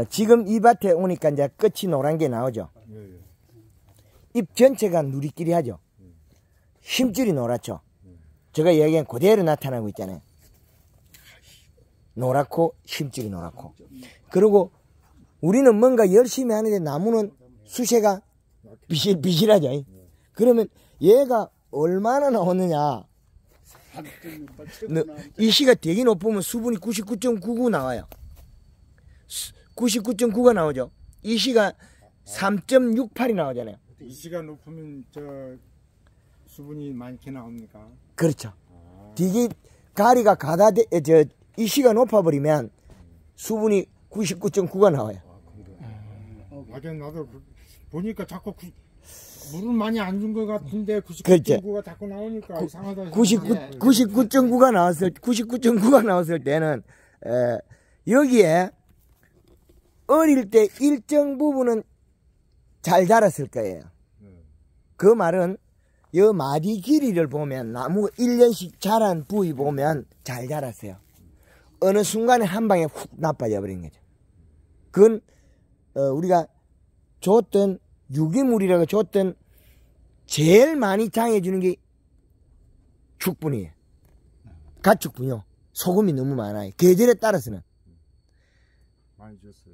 지금 이 밭에 오니까 이제 끝이 노란 게 나오죠. 잎 전체가 누리끼리 하죠. 심줄이 노랗죠. 제가 얘기한 그대로 나타나고 있잖아요. 노랗고 심줄이 노랗고. 그리고 우리는 뭔가 열심히 하는데 나무는 수세가 비실비실하죠. 그러면 얘가 얼마나 나오느냐. 이 시가 되게 높으면 수분이 99.99 나와요. 99.9가 나오죠. 이 시가 3.68이 나오잖아요. 이 시가 높으면 저 수분이 많게 나옵니까? 그렇죠. 되게 가리가 이 시가 높아버리면 수분이 99.9가 나와요. 맞아, 나도 보니까 자꾸 물을 많이 안 준 것 같은데 99.9가 자꾸 나오니까 이상하다. 99.9가 나왔을 때는 여기에 어릴 때 일정 부분은 잘 자랐을 거예요. 그 말은 이 마디 길이를 보면 나무가 1년씩 자란 부위 보면 잘 자랐어요. 어느 순간에 한 방에 훅 나빠져 버린 거죠. 그건 우리가 줬던 유기물이라고 줬던 제일 많이 장해주는 게 죽분이에요. 가축분이요. 소금이 너무 많아요. 계절에 따라서는. 많이 줬어요.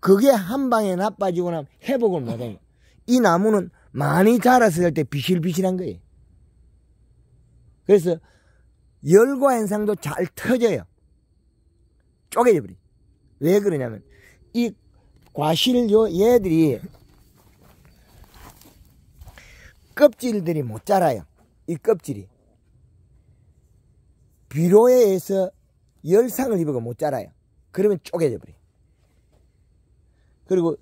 그게 한 방에 나빠지고 나면 회복을 못해요. 이 나무는 많이 자랐을 때 비실비실한 거예요. 그래서 열과 현상도 잘 터져요. 쪼개져 버려. 왜 그러냐면 이 과실 얘들이 껍질들이 못 자라요. 이 껍질이 비료에 의해서 열상을 입어가 못 자라요. 그러면 쪼개져 버려. 그리고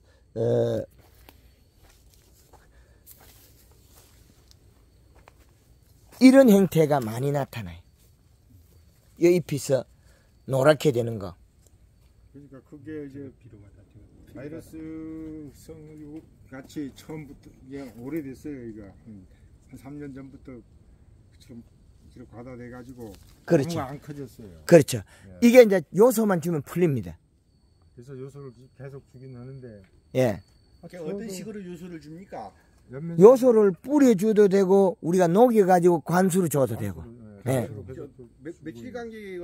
이런 형태가 많이 나타나요. 이 잎에서 노랗게 되는 거. 그러니까 그게 이제 바이러스성 같이 처음부터 이게 오래됐어요. 이거 한 3년 전부터 좀 과다돼 가지고 그렇죠. 나무가 안 커졌어요. 그렇죠. 예. 이게 이제 요소만 주면 풀립니다. 그래서 요소를 계속 주긴 하는데. 예. 어떤 식으로 요소를 줍니까? 요소를 뿌려줘도 되고 우리가 녹여가지고 관수로 줘도 되고. 예. 며칠 간격이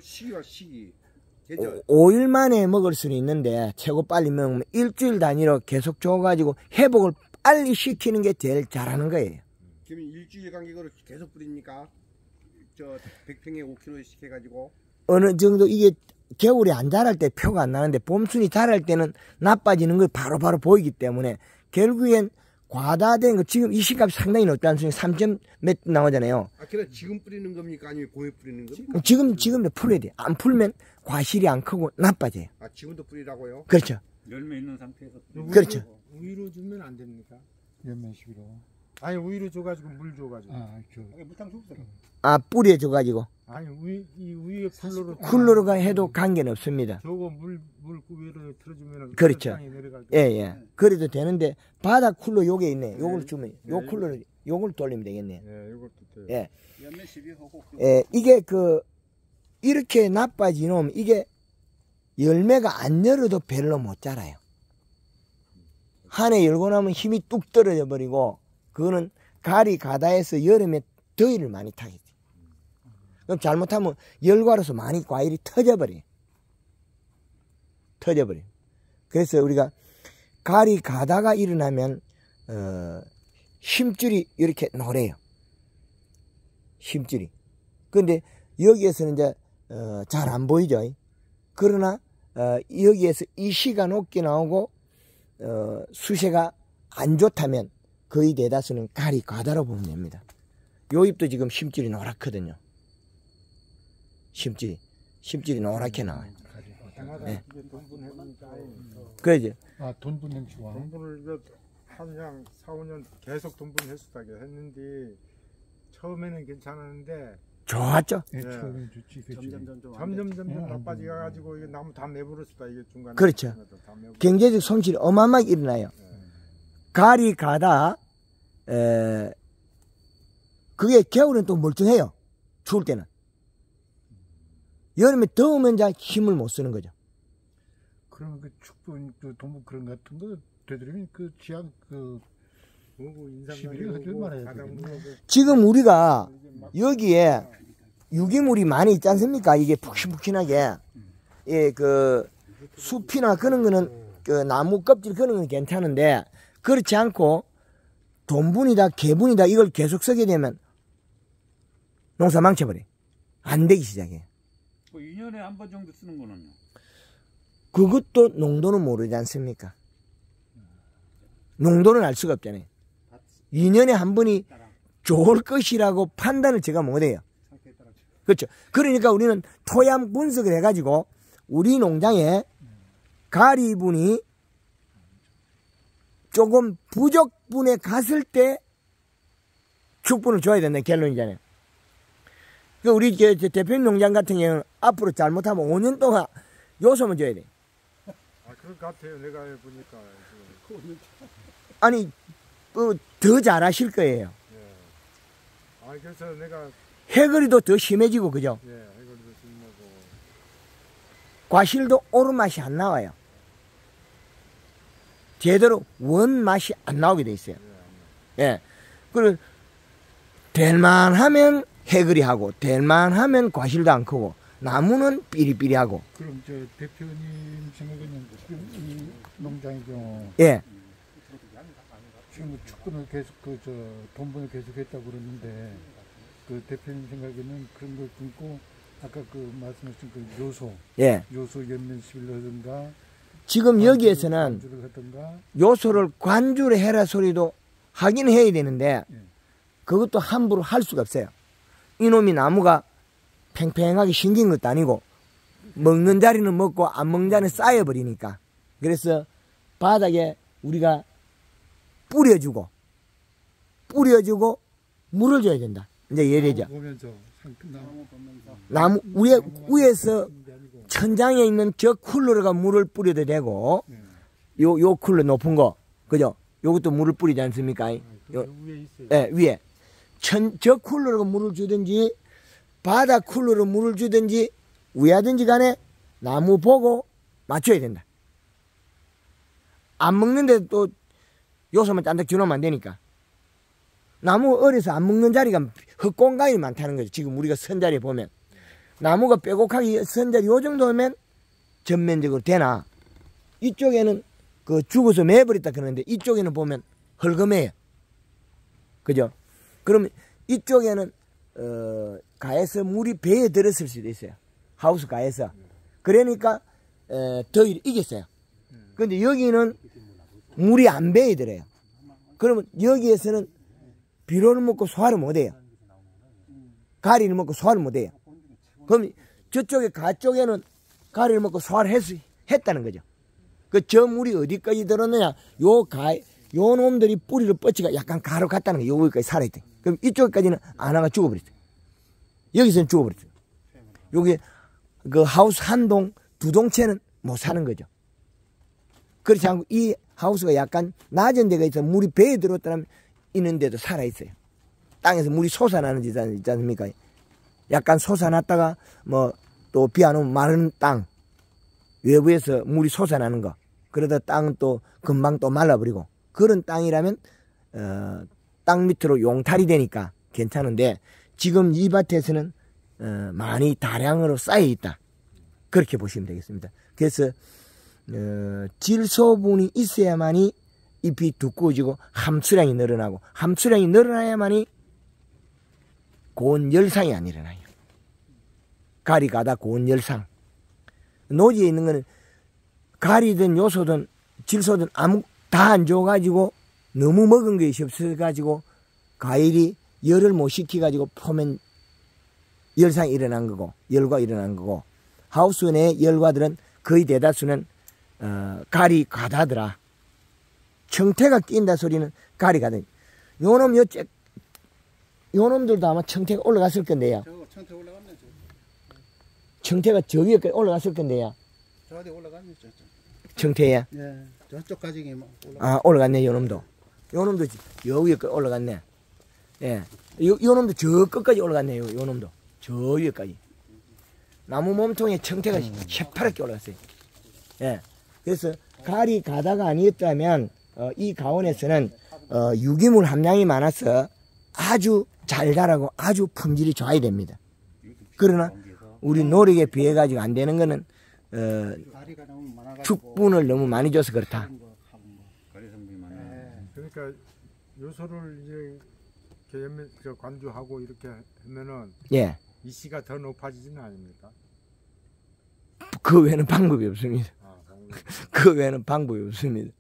시기와 시기. 5일 만에 먹을 수는 있는데 최고 빨리 먹으면 일주일 단위로 계속 줘가지고 회복을 빨리 시키는 게 제일 잘하는 거예요. 그러면 일주일 간격으로 계속 뿌립니까? 저 100평에 5kg씩 해가지고. 어느 정도 이게 겨울에 안 자랄 때 표가 안 나는데 봄순이 자랄 때는 나빠지는 걸 바로바로 보이기 때문에 결국엔 과다된 거 지금 이 시값이 상당히 높지 않습니까? 3점 몇 나오잖아요. 그래 지금 뿌리는 겁니까? 아니면 봄에 뿌리는 겁니까? 지금도 풀어야 돼. 안 풀면 과실이 안 크고 나빠져요. 지금도 뿌리라고요? 그렇죠. 열매 있는 상태에서. 그렇죠. 우유로 주면 안 됩니까? 열매식으로. 아니 우유로 줘가지고 물 줘가지고. 물탕 줬어요. 뿌려 줘가지고. 아니 우유에 쿨러로가 해도 관계는 없습니다. 저거 물 위로 틀어주면 그렇죠. 예. 그래도 되는데 바닥 쿨러 요게 있네. 요걸 주면 요 쿨러를 요걸 돌리면 되겠네요. 예, 요것도 돼요. 예. 연매 시비하고. 예, 이게 이렇게 나빠지 놓으면 이게 열매가 안 열어도 별로 못 자라요. 한 해 열고 나면 힘이 뚝 떨어져 버리고 그거는 가리 가다해서 여름에 더위를 많이 타겠지. 그럼 잘못하면 열과로서 많이 과일이 터져버려요. 그래서 우리가 가리 가다가 일어나면 심줄이 이렇게 노래요. 심줄이. 근데 여기에서는 이제 잘 안 보이죠. 그러나 여기에서 이시가 높게 나오고 수세가 안 좋다면 거의 대다수는 가리 과다로 보면 됩니다. 요 잎도 지금 심줄이 노랗거든요. 심줄이 노랗게 나와요. 네. 그러죠. 돈분행 좋아. 돈분을 한 4, 5년 계속 돈분했었다게 했는데 처음에는 괜찮았는데 좋았죠. 네. 처음엔 좋지. 점점 나빠져가지고 이게 나무 다 내버렸다 이게 중간에. 그렇죠. 경제적 손실이 어마어마하게 일어나요. 가리 가다 그게 겨울엔 또 멀쩡해요. 추울 때는. 여름에 더우면 이제 힘을 못 쓰는 거죠. 그러면 그 축분, 그 동부 그런 같은 거 되도록이면 그 지역 그 시비를 하지 말아야 되겠네. 지금 우리가 여기에 유기물이 많이 있지 않습니까? 이게 푹신푹신하게. 예, 그 숲이나 그런 거는 그 나무 껍질 그런 건 괜찮은데 그렇지 않고 돈분이다 개분이다 이걸 계속 쓰게 되면 농사 망쳐버려. 안 되기 시작해. 뭐 2년에 한 번 정도 쓰는 거는요? 그것도 농도는 모르지 않습니까? 농도는 알 수가 없잖아요. 2년에 한 번이 좋을 것이라고 판단을 제가 못해요. 그렇죠. 그러니까 우리는 토양 분석을 해가지고 우리 농장에 가리분이 조금 부족분에 갔을 때 축분을 줘야 된다는 결론이잖아요. 그 우리 대표님 농장 같은 경우는 앞으로 잘못하면 5년 동안 요소만 줘야 돼. 아, 그럴 것 같아요. 내가 보니까. 아니, 더 잘하실 거예요. 예. 아, 그래서 내가. 해거리도 더 심해지고, 그죠? 예, 해거리도 심하고. 과실도 오른 맛이 안 나와요. 제대로 원 맛이 안 나오게 돼 있어요. 예. 그리고 될만하면 해거리하고, 될만하면 과실도 안 크고, 나무는 삐리삐리하고. 그럼 저 대표님 생각에는 지금 이 농장의 경우 예. 지금 축분을 계속 저 돈분을 계속했다고 그러는데 그 대표님 생각에는 그런 걸 끊고 아까 그 말씀하신 그 요소 예. 요소 연면시비를 하든가 지금 여기에서는 관주를 하든가 요소를 관주를 해라 소리도 하긴 해야 되는데 예. 그것도 함부로 할 수가 없어요. 이놈이 나무가 팽팽하게 생긴 것도 아니고 먹는 자리는 먹고 안 먹는 자리는 쌓여버리니까. 그래서 바닥에 우리가 뿌려주고 물을 줘야 된다. 이제 예래죠. 보면서 나무 위에서 천장에 있는 저 쿨러가 물을 뿌려도 되고 요 쿨러 높은 거 그죠? 요것도 물을 뿌리지 않습니까? 위에 있어요. 예, 위에 저 쿨러로 물을 주든지 바닥 쿨러로 물을 주든지 위하든지 간에 나무 보고 맞춰야 된다. 안 먹는데도 또 요소만 짠득 주놓으면 안 되니까. 나무 어려서 안 먹는 자리가 흙공간이 많다는 거죠. 지금 우리가 선 자리에 보면 나무가 빼곡하게 선 자리 요 정도면 전면적으로 되나 이쪽에는 그 죽어서 매버렸다 그러는데 이쪽에는 보면 헐거매요. 그죠? 그러면 이쪽에는 가에서 물이 배에 들었을 수도 있어요. 하우스 가에서. 그러니까 더위를 이겼어요. 근데 여기는 물이 안 배에 들어요. 그러면 여기에서는 비료를 먹고 소화를 못해요. 가리를 먹고 소화를 못해요. 그럼 저쪽에 가쪽에는 가리를 먹고 소화를 했다는 거죠. 그 저 물이 어디까지 들었느냐? 요 놈들이 뿌리를 뻗치가 약간 가로 갔다는 거예요. 여기까지 살아있대. 그럼 이쪽까지는 안 와가 죽어버렸어요. 여기서는 죽어버렸어요. 여기 그 하우스 한 동, 두 동채는 못 사는 거죠. 그렇지 않고 이 하우스가 약간 낮은 데가 있어 물이 배에 들어왔다면 있는데도 살아있어요. 땅에서 물이 솟아나는 데 있지 않습니까? 약간 솟아났다가 뭐 또 비 안 오면 마른 땅 외부에서 물이 솟아나는 거 그러다 땅은 또 금방 또 말라버리고 그런 땅이라면 땅 밑으로 용탈이 되니까 괜찮은데 지금 이 밭에서는 많이 다량으로 쌓여 있다. 그렇게 보시면 되겠습니다. 그래서 질소분이 있어야만이 잎이 두꺼워지고 함수량이 늘어나고 함수량이 늘어나야만이 고온 열상이 안 일어나요. 가리 가다 고온 열상. 노지에 있는 거는 가리든 요소든 질소든 아무 다 안 줘가지고 너무 먹은 것이 없어가지고 과일이 열을 못 식혀가지고 포면 열상이 일어난 거고 열과 일어난 거고 하우스 내 열과들은 거의 대다수는 가리 가다더라. 청태가 낀다 소리는 가리 가다. 요놈 요놈들도 아마 청태가 올라갔을 건데요. 저 청태 올라갔네. 청태가 저 위에까지 올라갔을 건데요. 저 어디 올라갔네. 저쪽. 청태야. 예. 저쪽 가지기 올라갔네. 아, 올라갔네, 요놈도. 요놈도 저 위에까지 올라갔네. 예. 요놈도 저 끝까지 올라갔네, 요놈도. 저 위에까지. 나무 몸통에 청태가 새파랗게 올라갔어요. 예. 그래서 가리 가다가 아니었다면 이 가온에서는 유기물 함량이 많아서 아주 잘 자라고 아주 품질이 좋아야 됩니다. 그러나 우리 노력에 비해 가지고 안 되는 거는 다리가 너무 많아가지고 축분을 너무 많이 줘서 그렇다. 가리 성분이 많아요. 그러니까 요소를 이제 관주하고 이렇게 하면은 예, 이씨가 더 높아지지는 않습니까? 그 외에는 방법이 없습니다. 방금. 그 외에는 방법이 없습니다.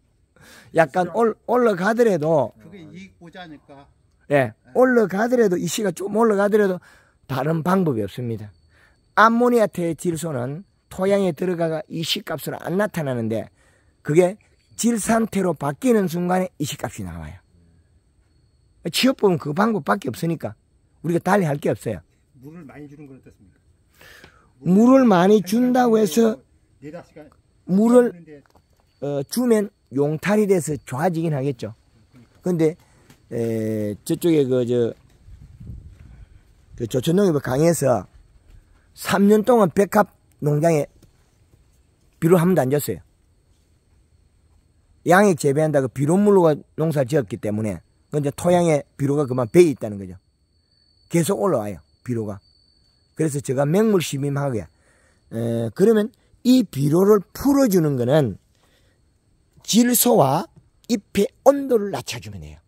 약간 올라가더라도 그게 이익 보자니까 예, 올라가더라도 이씨가 좀 올라가더라도 다른 방법이 없습니다. 암모니아태 질소는 토양에 들어가가 이씨값으로 안 나타나는데 그게 질산태로 바뀌는 순간에 이씨값이 나와요. 취업법은 그 방법밖에 없으니까 우리가 달리 할 게 없어요. 물을 많이 주는 건 어떻습니까? 물을 많이 준다고 해서 네다섯 시간 물을 주는데 주면 용탈이 돼서 좋아지긴 하겠죠. 근데 저쪽에 그 조천농협 강에서 3년 동안 백합 농장에 비료 한 번도 안 줬어요. 양액 재배한다고 비료물로 농사를 지었기 때문에 근데 토양에 비료가 그만 배에 있다는 거죠. 계속 올라와요, 비료가. 그래서 제가 맹물 심임하고요. 그러면 이 비료를 풀어주는 거는 질소와 잎의 온도를 낮춰주면 돼요.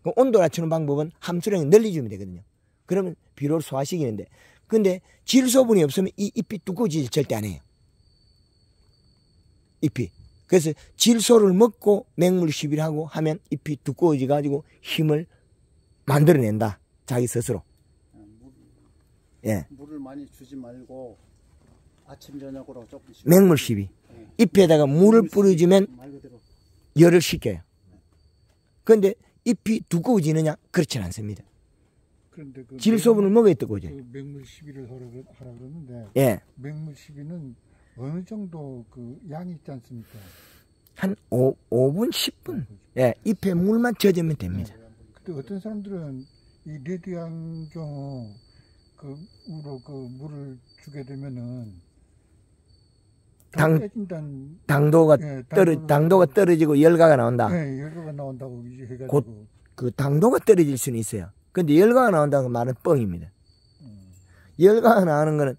그 온도 낮추는 방법은 함수량을 늘려주면 되거든요. 그러면 비료를 소화시키는데, 근데 질소분이 없으면 이 잎이 두꺼워지지 절대 안 해요. 잎이. 그래서 질소를 먹고 맹물 시비를 하고 하면 잎이 두꺼워져 가지고 힘을 만들어낸다. 자기 스스로. 예. 물을 많이 주지 말고 아침 저녁으로 조금씩 맹물 시비. 잎에다가 물을 뿌려주면 말 그대로 열을 식혀요. 그런데 잎이 두꺼워지느냐? 그렇진 않습니다. 그런데 그 질소분을 먹어야 뜨거워져. 그 맹물 시비를 하라 그러는데 예. 맹물 시비는 어느 정도 그 양이 있지 않습니까? 한 5분, 10분. 예. 잎에 물만 젖으면 됩니다. 근데 어떤 사람들은 이 레드양 경우 그 물을 주게 되면은 당- 깨진다는 당도가 예, 당도가 떨어지고 열가가 나온다. 예, 열과가 나온다고 이제 해가지고 곧 그 당도가 떨어질 수는 있어요. 근데 열가가 나온다는 말은 뻥입니다. 열가가 나오는 거는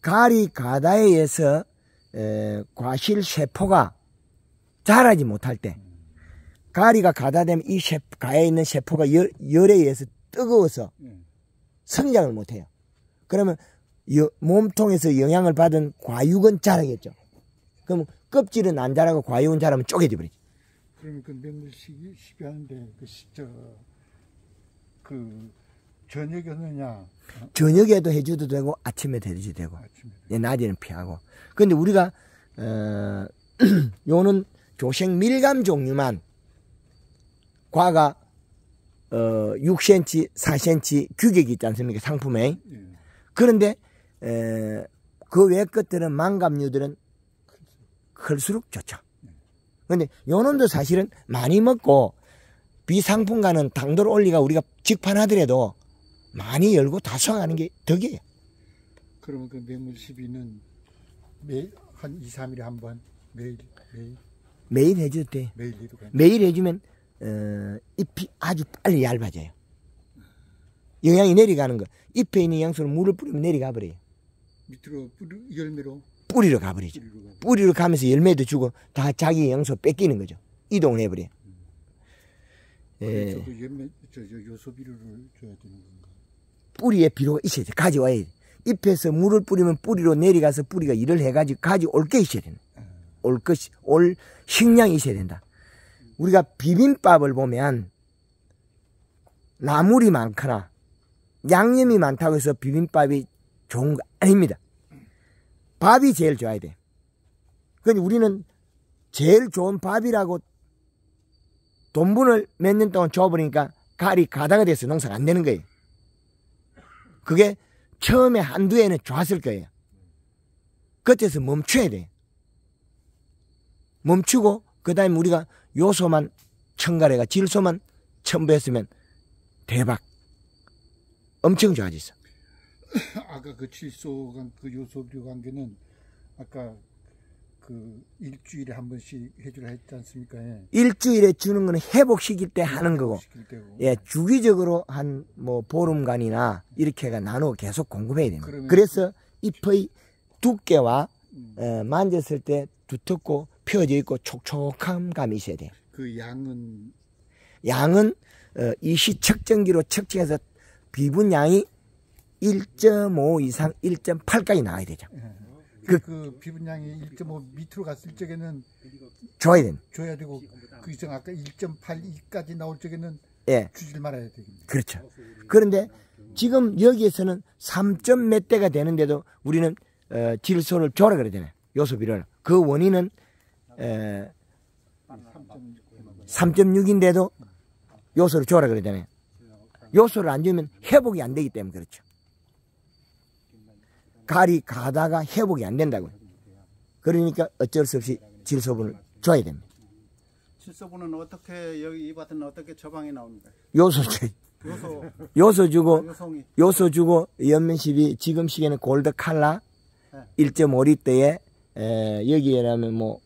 가리 가다에 의해서 과실 세포가 자라지 못할 때 가리가 가다되면 이 가에 있는 세포가 열에 의해서 뜨거워서 성장을 못해요. 그러면 몸통에서 영향을 받은 과육은 자라겠죠. 그럼 껍질은 안 자라고 과육은 자라면 쪼개져 버리죠. 그러면 그 맹물 시비 하는데 그 저녁에 하느냐 저녁에도 해줘도 되고 아침에도 해줘도 되고 아침에 낮에는 피하고. 근데 우리가 요는 조생 밀감 종류만 과가 6cm, 4cm 규격이 있지 않습니까? 상품에. 그런데 그 외 것들은 망감류들은 클수록 좋죠. 근데 요놈도 사실은 많이 먹고 비상품가는 당도를 올리가 우리가 직판하더라도 많이 열고 다 수확하는 게 덕이에요. 그러면 그 맹물 시비는 매일 한 2, 3일에 한 번 매일 해줘도 돼. 매일 해도 괜찮아요. 매일 해주면 잎이 아주 빨리 얇아져요. 영양이 내려가는 거. 잎에 있는 양수로 물을 뿌리면 내려가 버려요. 밑으로 열매로 뿌리로 가버리죠. 뿌리로 가면서 열매도 주고 다 자기 영수 뺏기는 거죠. 이동을 해버려요. 그래서 그 열매 요소 비료를 줘야 되는 건가? 뿌리에 비료가 있어야 돼. 가져와야 돼. 잎에서 물을 뿌리면 뿌리로 내려가서 뿌리가 일을 해가지고 가져올 게 있어야 된다. 올 식량이 있어야 된다. 우리가 비빔밥을 보면 나물이 많거나 양념이 많다고 해서 비빔밥이 좋은 거 아닙니다. 밥이 제일 좋아야 돼. 근데 우리는 제일 좋은 밥이라고 돈분을 몇 년 동안 줘버리니까 가리 가다가 돼서 농사가 안 되는 거예요. 그게 처음에 한두 해는 좋았을 거예요. 그때서 멈춰야 돼요. 멈추고 그 다음에 우리가 요소만 첨가해가 질소만 첨부했으면 대박. 엄청 좋아졌어. 아까 그 질소 그 요소 비료 관계는 아까 그 일주일에 한 번씩 해주라 했지 않습니까? 예. 일주일에 주는 거는 회복시킬 때 하는 거고, 시킬 때고. 예, 주기적으로 한 뭐 보름간이나 이렇게가 나누어 계속 공급해야 됩니다. 그러면 그래서 잎의 두께와 만졌을 때 두텁고 펴져 있고 촉촉한 감이 있어야 돼요. 그 양은 양은 이시 측정기로 측정해서 비분량이 1.5 이상 1.8까지 나와야 되죠. 그 비분량이 1.5 밑으로 갔을 적에는 줘야 됩니다. 줘야 되고 그 이상 아까 1.82까지 나올 적에는 예, 주질 말아야 되겠네. 그렇죠. 그런데 지금 여기에서는 3점 몇 대가 되는데도 우리는 질소를 줘라 그래야 되네. 요소비를. 그 원인은 3.6인데도 요소를 줘라 그래야 되네. 요소를 안 주면 회복이 안 되기 때문에 그렇죠. 가리 가다가 회복이 안 된다고요. 그러니까 어쩔 수 없이 질소분을 줘야 됩니다. 질소분은 어떻게 여기 이 밭은 어떻게 처방이 나옵니까? 요소 줘요. 요소 요소 주고 요송이 요소 주고 연면십이 지금 시기에는 골드 칼라 1.5리터에 여기에라면 뭐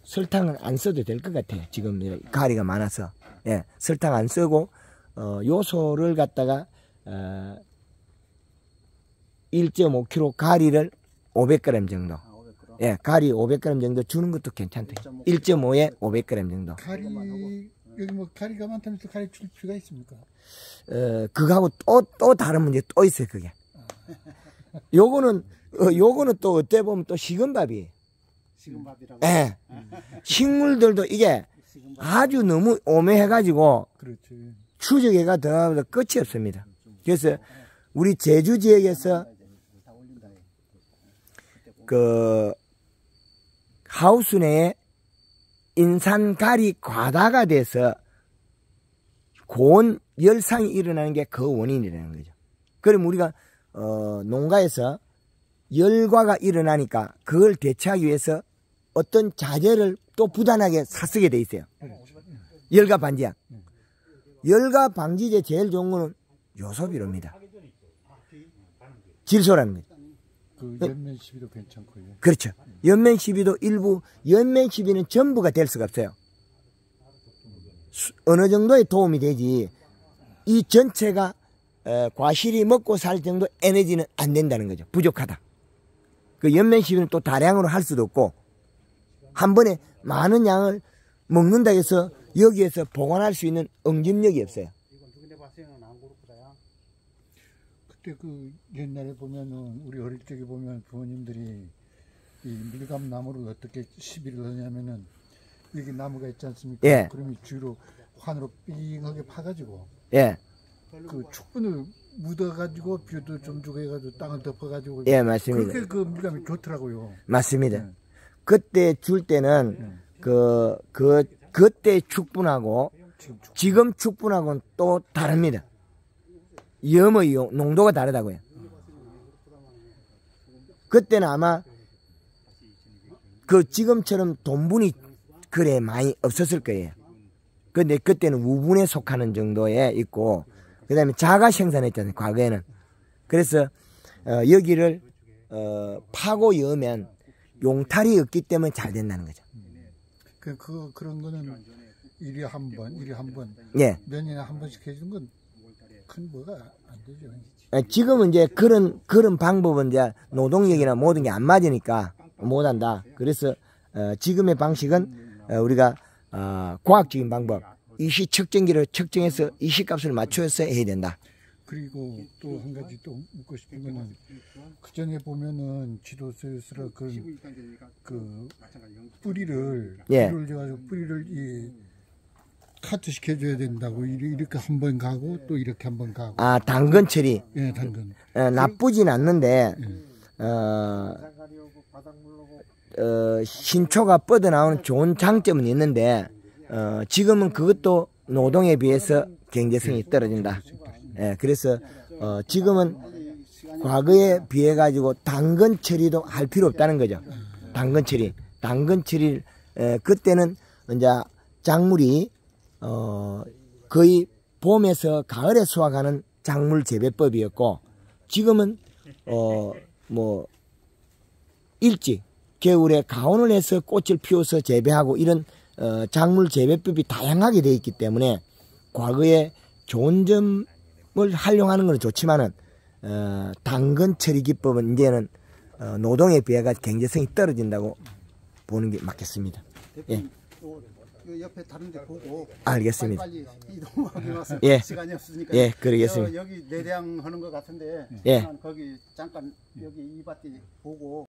설탕은 안 써도 될 것 같아요. 지금 가리가 많아서 예, 설탕 안 쓰고 요소를 갖다가 1.5kg 가리를 500g 정도. 500g. 예, 가리 500g 정도 주는 것도 괜찮대요. 1.5에 500g 정도. 가리 여기 뭐 가리가 많다면서 가리 줄 필요가 있습니까? 그거하고 또 다른 문제 또 있어요, 그게. 요거는 또 어때 보면 또 식은밥이에요. 식은밥이라고. 예. 식물들도 이게 아주 너무 오매해가지고 그렇지. 추적해가 더 끝이 없습니다. 그래서 우리 제주 지역에서 그 하우스 내에 인산가리 과다가 돼서 고온 열상이 일어나는 게 그 원인이라는 거죠. 그럼 우리가 농가에서 열과가 일어나니까 그걸 대처하기 위해서 어떤 자재를 또 부단하게 사쓰게 돼 있어요. 열과 방지약. 열과 방지제 제일 좋은 거는 요소비료입니다. 질소라는 거죠. 그 연면 시비도 괜찮고요. 그렇죠. 연면 시비도 일부, 연면 시비는 전부가 될 수가 없어요. 어느 정도의 도움이 되지, 이 전체가 과실이 먹고 살 정도 에너지는 안 된다는 거죠. 부족하다. 그 연면 시비는 또 다량으로 할 수도 없고, 한 번에 많은 양을 먹는다 해서 여기에서 보관할 수 있는 응집력이 없어요. 그때 그 옛날에 보면은 우리 어릴 적에 보면 부모님들이 이 밀감 나무를 어떻게 시비를 하냐면은 여기 나무가 있지 않습니까? 예. 그러면 주로 환으로 삥하게 파가지고 예, 그 축분을 묻어가지고 뷰도 좀 주고 해가지고 땅을 덮어가지고 예, 맞습니다. 그렇게 그 밀감이 좋더라고요. 맞습니다. 네. 그때 줄 때는 그때 축분하고 지금 축분하고는 또 다릅니다. 염의 농도가 다르다고요. 그때는 아마 그 지금처럼 돈분이 그래 많이 없었을 거예요. 근데 그때는 우분에 속하는 정도에 있고, 그 다음에 자가 생산했잖아요, 과거에는. 그래서 여기를 파고 여면 용탈이 없기 때문에 잘 된다는 거죠. 그런 거는 일에 한 번, 예. 몇 년에 한 번씩 해주는 건 큰 뭐가 안 되죠. 지금은 이제 그런 방법은 이제 노동력이나 모든 게 안 맞으니까 못한다. 그래서 지금의 방식은 우리가 과학적인 방법, 이시 측정기를 측정해서 이시값을 맞춰서 해야 된다. 그리고 또 한 가지 또 묻고 싶은 거는 그 전에 보면은 지도서에서 그 뿌리를 예. 가지고 뿌리를 이 카트 시켜줘야 된다고 이렇게 한 번 가고 또 이렇게 한 번 가고. 아, 당근 처리. 예, 당근. 나쁘진 않는데 신초가 뻗어나오는 좋은 장점은 있는데 지금은 그것도 노동에 비해서 경제성이 떨어진다. 예, 그래서 지금은 과거에 비해 가지고 당근 처리도 할 필요 없다는 거죠. 당근 처리 그때는 이제 작물이 거의 봄에서 가을에 수확하는 작물 재배법이었고, 지금은 뭐 일찍 겨울에 가온을 해서 꽃을 피워서 재배하고 이런 작물 재배법이 다양하게 되어 있기 때문에 과거에 좋은 점을 활용하는 건 좋지만은 당근 처리 기법은 이제는 노동에 비해가 경제성이 떨어진다고 보는 게 맞겠습니다. 대표님 그 옆에 다른 데 보고 알겠습니다. 빨리 이동하기 와서 예. 시간이 없으니까 예, 그러겠습니다. 여기 내장 하는 것 같은데 예. 거기 잠깐 여기 이 밭에 보고